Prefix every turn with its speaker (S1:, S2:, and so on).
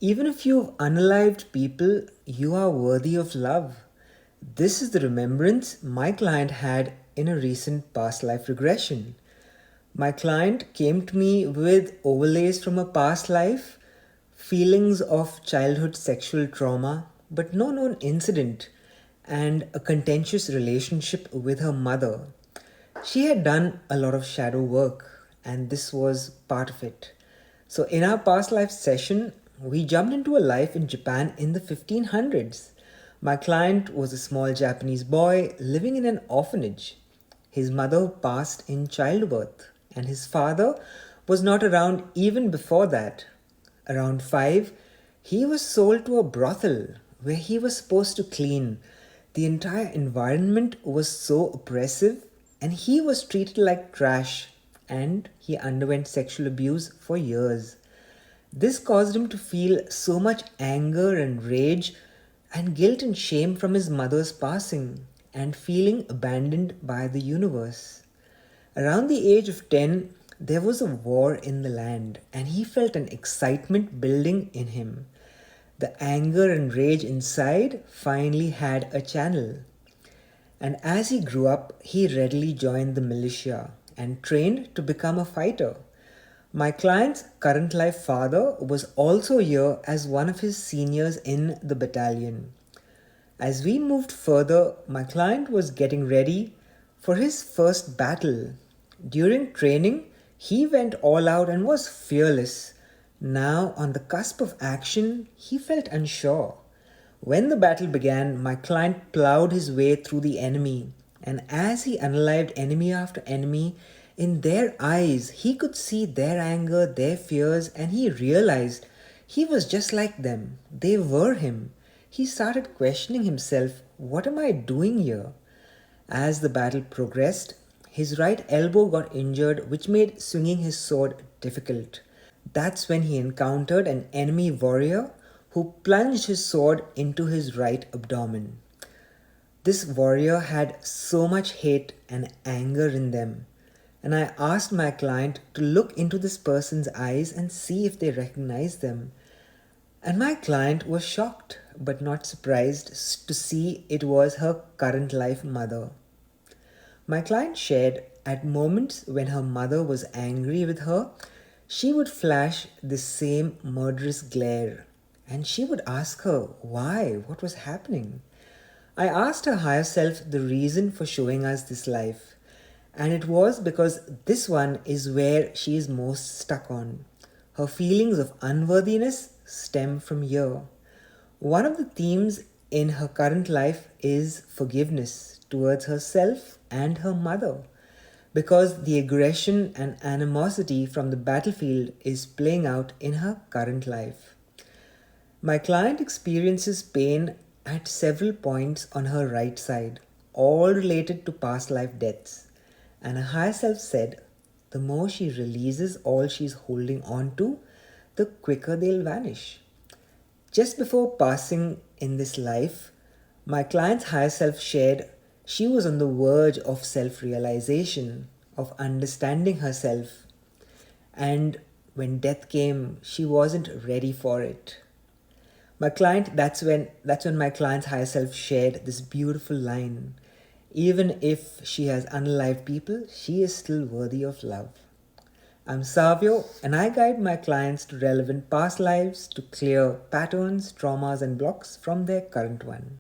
S1: Even if you've unalived people, you are worthy of love. This is the remembrance my client had in a recent past life regression. My client came to me with overlays from a past life, feelings of childhood sexual trauma, but no known incident, and a contentious relationship with her mother. She had done a lot of shadow work, and this was part of it. So, in our past life session, we jumped into a life in Japan in the 1500s. My client was a small Japanese boy living in an orphanage. His mother passed in childbirth, and his father was not around even before that. Around 5, he was sold to a brothel where he was supposed to clean. The entire environment was so oppressive, and he was treated like trash, and he underwent sexual abuse for years. This caused him to feel so much anger and rage and guilt and shame from his mother's passing and feeling abandoned by the universe. Around the age of 10, there was a war in the land, and he felt an excitement building in him. The anger and rage inside finally had a channel. And as he grew up, he readily joined the militia and trained to become a fighter. My client's current life father was also here as one of his seniors in the battalion. As we moved further, my client was getting ready for his first battle. During training, he went all out and was fearless. Now, on the cusp of action, he felt unsure. When the battle began, my client plowed his way through the enemy, and as he unalived enemy after enemy, in their eyes he could see their anger, their fears, and he realized he was just like them. They were him. He started questioning himself, what am I doing here? As the battle progressed, his right elbow got injured, which made swinging his sword difficult. That's when he encountered an enemy warrior who plunged his sword into his right abdomen. This warrior had so much hate and anger in them, and I asked my client to look into this person's eyes and see if they recognized them. And my client was shocked but not surprised to see it was her current life mother. My client shared at moments when her mother was angry with her, she would flash the same murderous glare, and she would ask her why, what was happening. I asked her higher self the reason for showing us this life, and it was because this one is where she is most stuck on. Her feelings of unworthiness stem from here. One of the themes in her current life is forgiveness towards herself and her mother, because the aggression and animosity from the battlefield is playing out in her current life. My client experiences pain at several points on her right side, all related to past life deaths. And her higher self said, the more she releases all she's holding on to, the quicker they'll vanish. Just before passing in this life, my client's higher self shared she was on the verge of self realization, of understanding herself. And when death came, she wasn't ready for it. That's when my client's higher self shared this beautiful line. Even if she has unalived people, she is still worthy of love. I'm Savio, and I guide my clients to relevant past lives to clear patterns, traumas, and blocks from their current one.